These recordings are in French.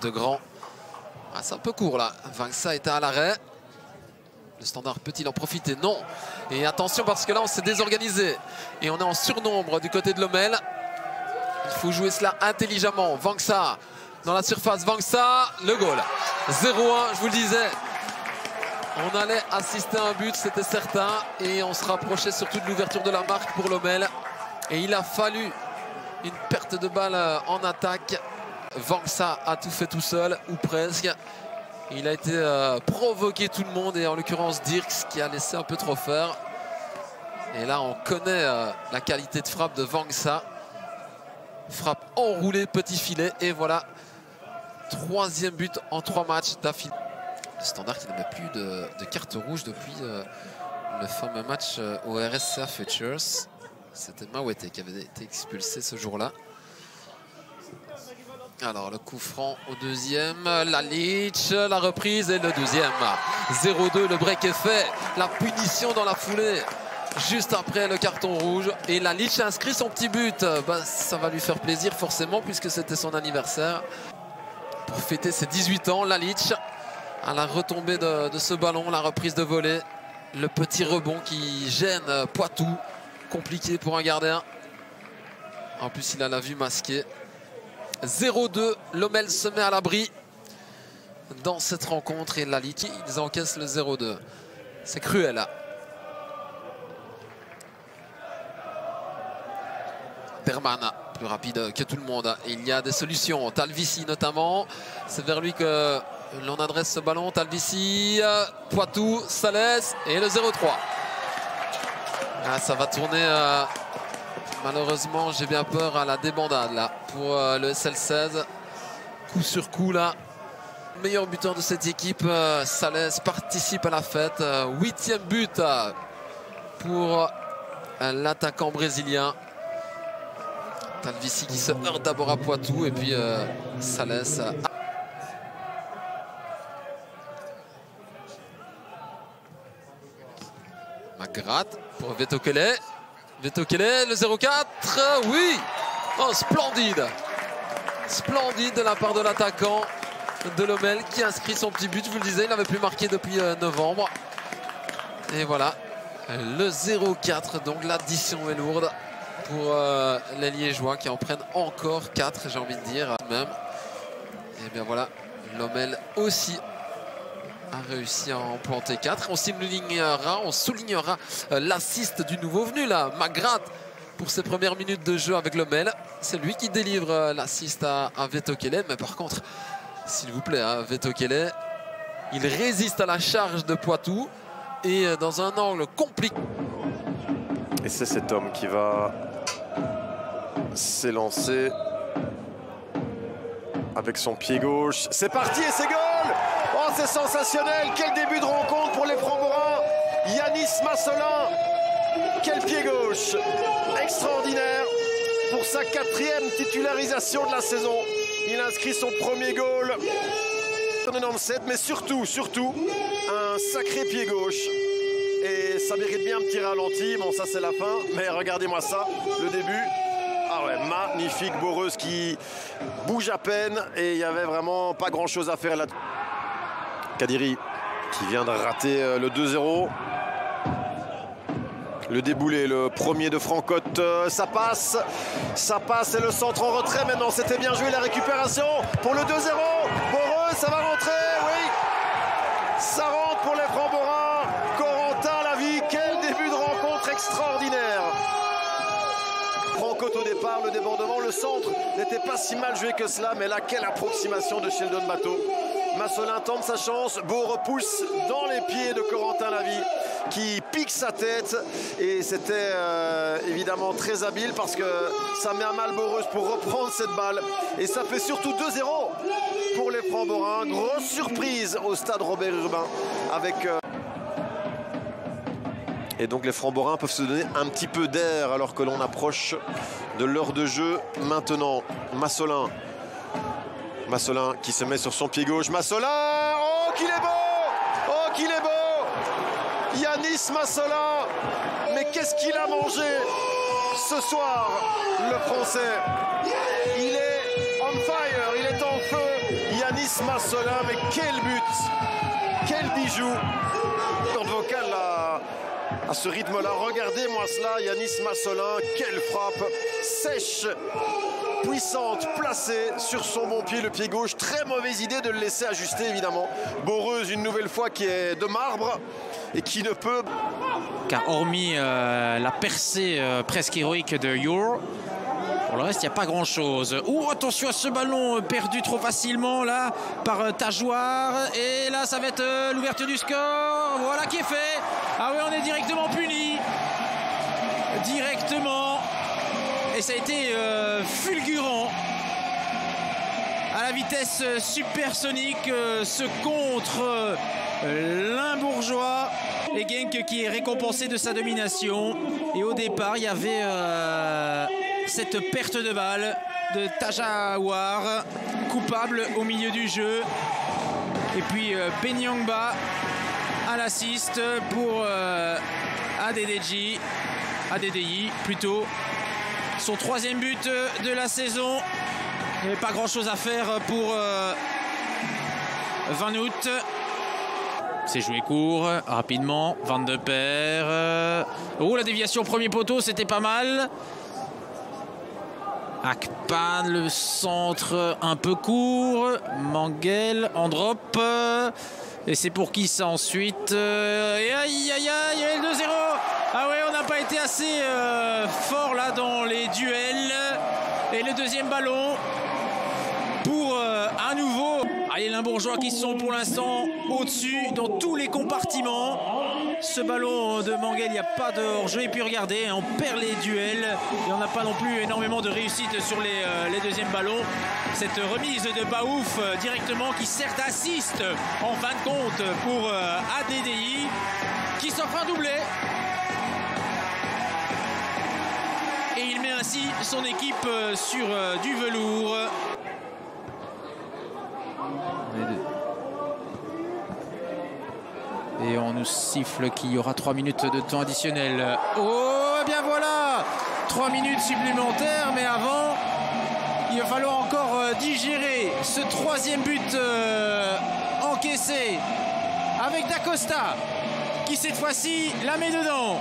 de grand. Ah, c'est un peu court là. Vangsa était à l'arrêt. Le Standard peut-il en profiter? Non. Et attention parce que là on s'est désorganisé. Et on est en surnombre du côté de Lommel. Il faut jouer cela intelligemment. Vangsa dans la surface. Vangsa, le goal. 0-1, je vous le disais. On allait assister à un but, c'était certain. Et on se rapprochait surtout de l'ouverture de la marque pour Lommel. Et il a fallu une perte de balle en attaque. Vangsa a tout fait tout seul, ou presque. Il a été provoqué tout le monde, et en l'occurrence Dirks qui a laissé un peu trop faire. Et là on connaît la qualité de frappe de Vangsa. Frappe enroulée, petit filet, et voilà. 3e but en 3 matchs d'affilée. Le Standard qui ne met plus de carte rouge depuis le fameux match au RSCA Futures. C'était Mawete qui avait été expulsé ce jour-là. Alors le coup franc au 2e, Lalic, la reprise et le 2e. 0-2, le break est fait. La punition dans la foulée, juste après le carton rouge. Et Lalic a inscrit son petit but. Bah, ça va lui faire plaisir forcément puisque c'était son anniversaire. Pour fêter ses 18 ans, Lalic à la retombée de ce ballon, la reprise de volée. Le petit rebond qui gêne Poitou. Compliqué pour un gardien. En plus il a la vue masquée. 0-2, Lommel se met à l'abri dans cette rencontre et Lalic, ils encaissent le 0-2. C'est cruel. Berman, plus rapide que tout le monde. Et il y a des solutions. Talvici notamment. C'est vers lui que l'on adresse ce ballon. Talvici, Poitou, Salès et le 0-3. Ah, ça va tourner... Malheureusement, j'ai bien peur à la débandade là pour le SL16. Coup sur coup là. Meilleur buteur de cette équipe, Salès participe à la fête. 8e but pour l'attaquant brésilien. Talvici qui se heurte d'abord à Poitou et puis Salès. Magrat pour Vetokele. Vetokele, le 0-4, oui. Oh, splendide. Splendide de la part de l'attaquant de Lommel qui inscrit son petit but. Je vous le disais, il n'avait plus marqué depuis novembre. Et voilà, le 0-4. Donc l'addition est lourde pour les Liégeois qui en prennent encore 4, j'ai envie de dire. Même. Et bien voilà, Lommel aussi a réussi à en planter 4. On soulignera l'assist du nouveau venu là, Magrat, pour ses premières minutes de jeu avec Lommel. C'est lui qui délivre l'assist à Vetokele. Mais par contre, s'il vous plaît, Vetokele, il résiste à la charge de Poitou et dans un angle compliqué. Et c'est cet homme qui va s'élancer avec son pied gauche. C'est parti et c'est goal! Oh, c'est sensationnel! Quel début de rencontre pour les Francs-Borins! Yanis Massolin, quel pied gauche! Extraordinaire pour sa 4e titularisation de la saison. Il inscrit son premier goal. Un énorme set, mais surtout, un sacré pied gauche. Et ça mérite bien un petit ralenti. Bon, ça c'est la fin, mais regardez-moi ça, le début. Ah ouais, magnifique, Boreuse qui bouge à peine et il n'y avait vraiment pas grand-chose à faire là. Kadiri qui vient de rater le 2-0. Le déboulé, le premier de Francotte, ça passe et le centre en retrait maintenant. C'était bien joué, la récupération pour le 2-0. Boreuse, ça va rentrer, oui. Ça rentre pour les Francs-Borins. Corentin Lavie, quel début de rencontre extraordinaire. Francotte au départ, le débordement, le centre n'était pas si mal joué que cela, mais là, quelle approximation de Sheldon Bateau. Massolin tente sa chance, Beau repousse dans les pieds de Corentin Lavie qui pique sa tête et c'était évidemment très habile parce que ça met à mal Boreuse pour reprendre cette balle et ça fait surtout 2-0 pour les Francs-Borins. Grosse surprise au stade Robert Urbain avec... Et donc les Francs-Borins peuvent se donner un petit peu d'air alors que l'on approche de l'heure de jeu maintenant. Massolin qui se met sur son pied gauche. Massolin, oh qu'il est beau! Oh qu'il est beau! Yanis Massolin, mais qu'est-ce qu'il a mangé ce soir, le Français? Il est on fire, il est en feu. Yanis Yanis Massolin, mais quel but, quel bijou. Corde vocale à ce rythme-là, regardez-moi cela, Yanis Massolin, quelle frappe, sèche, puissante, placée sur son bon pied, le pied gauche. Très mauvaise idée de le laisser ajuster, évidemment. Boreuse, une nouvelle fois, qui est de marbre et qui ne peut... Car hormis la percée presque héroïque de Ure, pour le reste, il n'y a pas grand-chose. Oh, attention à ce ballon perdu trop facilement, là, par Tajoir. Et là, ça va être l'ouverture du score. Voilà qui est fait. Ah oui, on est directement puni. Directement. Et ça a été fulgurant. À la vitesse supersonique, ce contre Limbourgeois. Et Genk qui est récompensé de sa domination. Et au départ, il y avait cette perte de balle de Tajawar, coupable au milieu du jeu. Et puis Benyangba à l'assist pour ADDI plutôt. Son troisième but de la saison. Il n'y avait pas grand chose à faire pour Van Hout. C'est joué court, rapidement. Van de Peer. Oh, la déviation premier poteau, c'était pas mal. Akpan, le centre un peu court. Mangel en drop. Et c'est pour qui ça ensuite? Et aïe, aïe, aïe, il y a le 2-0. Ah ouais, on n'a pas été assez fort là dans les duels. Et le deuxième ballon pour à nouveau les Limbourgeois qui sont pour l'instant au-dessus dans tous les compartiments. Ce ballon de Mangel, il n'y a pas de hors-jeu. Et puis regardez, on perd les duels et on n'a pas non plus énormément de réussite sur les deuxièmes ballons. Cette remise de Baouf directement qui certes assiste en fin de compte pour ADDI qui s'offre un doublé. Et il met ainsi son équipe sur du velours. Et on nous siffle qu'il y aura 3 minutes de temps additionnel. Oh, eh bien voilà, 3 minutes supplémentaires, mais avant, il va falloir encore digérer ce troisième but encaissé avec Dacosta, qui cette fois-ci la met dedans.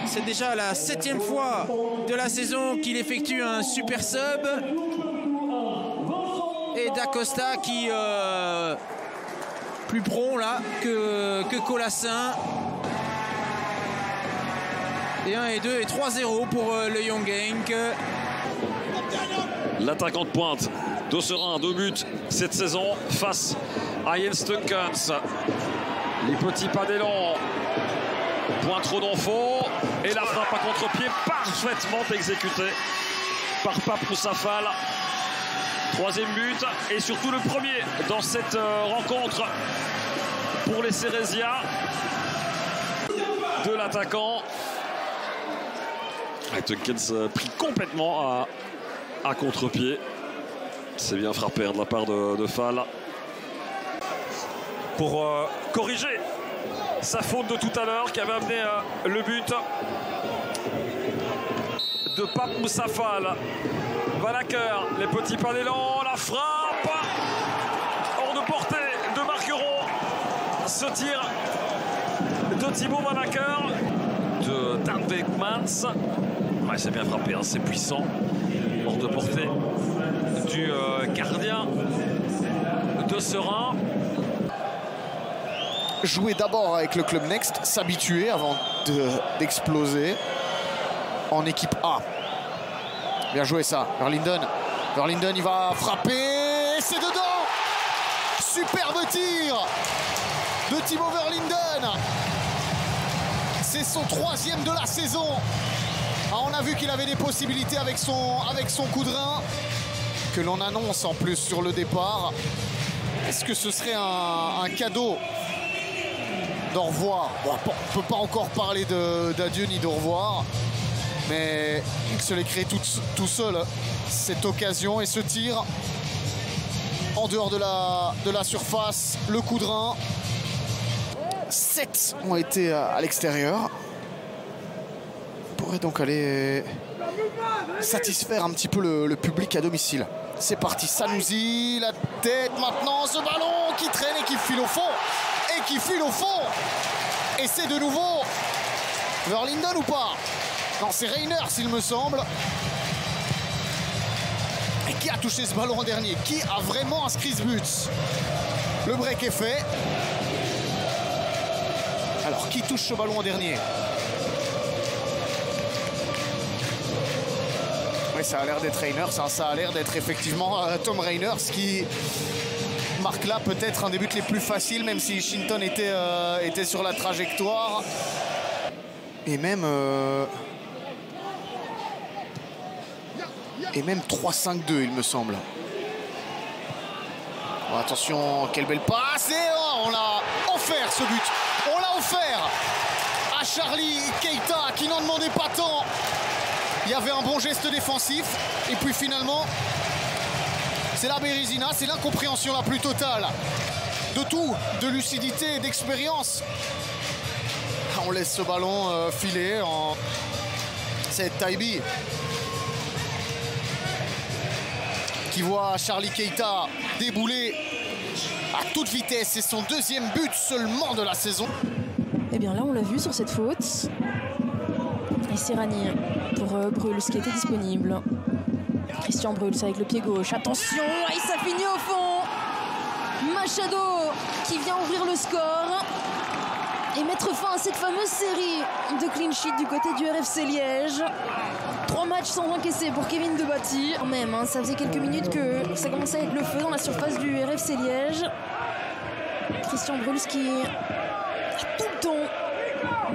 C'est déjà la 7e fois de la saison qu'il effectue un super sub. Et Dacosta qui... plus prompt là que Colassin. Et 1 et 2 et 3-0 pour le Young Genk. L'attaquant de pointe d'Osserin, 2 buts cette saison face à Jens Tunkens. Les petits pas d'élan, point trop d'enfants. Et la frappe à contre-pied parfaitement exécutée par Pape Moussafal. 3e but et surtout le premier dans cette rencontre pour les Cérésiens de l'attaquant. Tunkens pris complètement à contre-pied. C'est bien frappé de la part de Fall pour corriger sa faute de tout à l'heure qui avait amené le but de Pape Moussafal. Valaker, les petits pas d'élan, la frappe hors de portée de Marqueron. Ce tir de Thibaut Valaker, de Dan Beekmans. Ouais, c'est bien frappé, hein, c'est puissant. Hors de portée du gardien de Serein. Jouer d'abord avec le club Next, s'habituer avant d'exploser en équipe A. Bien joué ça, Verlinden. Verlinden, il va frapper. C'est dedans. Superbe tir de Timo Verlinden. C'est son 3e de la saison. Ah, on a vu qu'il avait des possibilités avec son coup de rein que l'on annonce en plus sur le départ. Est-ce que ce serait un cadeau d'au revoir? Bon, on ne peut pas encore parler d'adieu ni d'au revoir. Mais il se l'est créé tout seul, cette occasion et ce tir en dehors de la surface. Le coup de rein. 7 ont été à l'extérieur. On pourrait donc aller satisfaire un petit peu le public à domicile. C'est parti, Sanoussi, la tête maintenant, ce ballon qui traîne et qui file au fond. Et qui file au fond. Et c'est de nouveau Verlinden ou pas? Non, c'est Reiner s'il me semble. Et qui a touché ce ballon en dernier? Qui a vraiment inscrit ce but? Le break est fait. Alors, qui touche ce ballon en dernier? Oui, ça a l'air d'être Reiner, ça a l'air d'être effectivement Tom Reiner, ce qui marque là peut-être un des buts les plus faciles, même si Shinton était sur la trajectoire. Et même 3-5-2, il me semble. Bon, attention, quelle belle passe. Et on l'a offert ce but. On l'a offert à Charlie Keita qui n'en demandait pas tant. Il y avait un bon geste défensif. Et puis finalement, c'est la Bérésina, c'est l'incompréhension la plus totale. De tout, de lucidité et d'expérience. On laisse ce ballon filer. C'est Taibi qui voit Charlie Keita débouler à toute vitesse. C'est son deuxième but seulement de la saison. Et bien là, on l'a vu sur cette faute. Et c'est Rani pour Bruls qui était disponible. Christian Bruls avec le pied gauche. Attention, et ça finit au fond. Machado qui vient ouvrir le score et mettre fin à cette fameuse série de clean sheet du côté du RFC Liège. 3 matchs sans encaisser pour Kevin Debatty. Quand même, hein, ça faisait quelques minutes que ça commençait à être le feu dans la surface du RFC Liège. Christian Bruls qui a tout le temps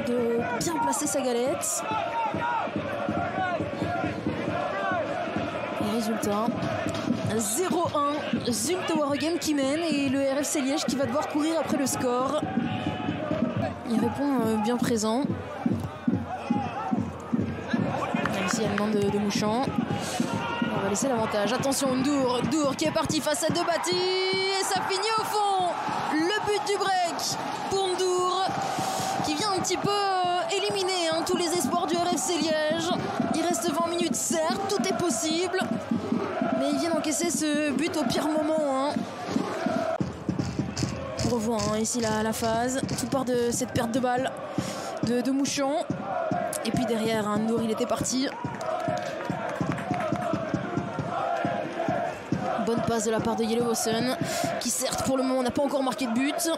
de bien placer sa galette. Et résultat, 0-1, Zulte Waregem qui mène et le RFC Liège qui va devoir courir après le score. Il répond bien présent. Ici, il y a une main de Mouchant. On va laisser l'avantage. Attention, Ndour qui est parti face à Debatty. Et ça finit au fond. Le but du break pour Ndour qui vient un petit peu éliminer tous les espoirs du RFC Liège. Il reste 20 minutes, certes, tout est possible. Mais ils viennent encaisser ce but au pire moment. On revoit ici la phase. Tout part de cette perte de balle de Mouchant. Et puis derrière, Ndour, il était parti. Bonne passe de la part de Yellowson, qui certes pour le moment n'a pas encore marqué de but.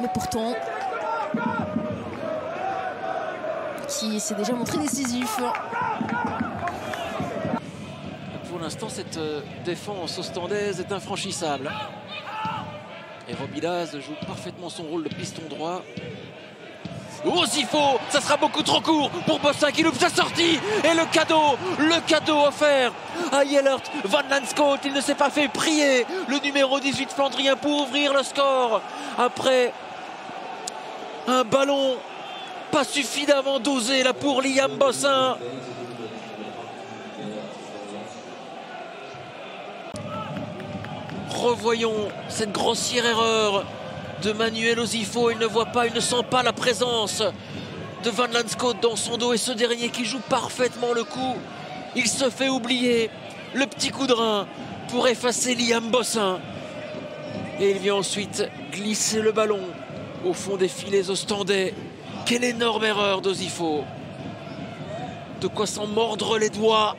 Mais pourtant, qui s'est déjà montré décisif. Pour l'instant, cette défense ostandaise est infranchissable. Et Robilaz joue parfaitement son rôle de piston droit. Osifo, ça sera beaucoup trop court pour Bossin qui loupe sa sortie. Et le cadeau offert à Jellert Van Landscoot. Il ne s'est pas fait prier, le numéro 18 flandrien, pour ouvrir le score. Après un ballon pas suffisamment dosé là pour Liam Bossin. Revoyons cette grossière erreur de Manuel Osifo. Il ne voit pas, il ne sent pas la présence de Van Landscoot dans son dos. Et ce dernier qui joue parfaitement le coup. Il se fait oublier le petit coup de rein pour effacer Liam Bossin. Et il vient ensuite glisser le ballon au fond des filets ostendais. Quelle énorme erreur d'Osifo. De quoi s'en mordre les doigts.